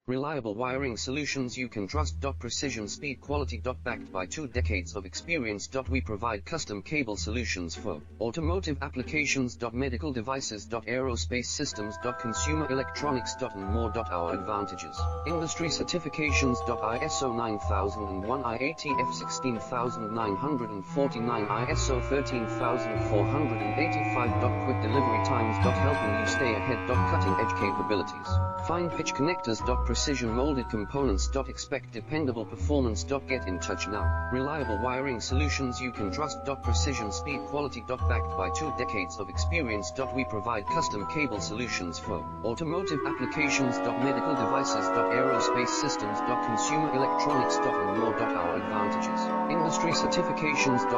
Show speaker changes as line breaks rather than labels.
Reliable wiring solutions you can trust. Precision speed quality. Backed by 2 decades of experience. We provide custom cable solutions for automotive applications. Medical devices. Aerospace systems. Consumer electronics. And more. Our advantages: industry certifications. ISO 9001, IATF 16949, ISO 13485. Quick delivery times. Helping you stay ahead. Cutting edge capabilities. Fine pitch connectors. Precision molded components. Expect dependable performance. Get in touch now. Reliable wiring solutions you can trust. Precision speed quality. Backed by 2 decades of experience. We provide custom cable solutions for automotive applications. Medical devices. Aerospace systems. Consumer electronics. And more. Our advantages: industry certifications.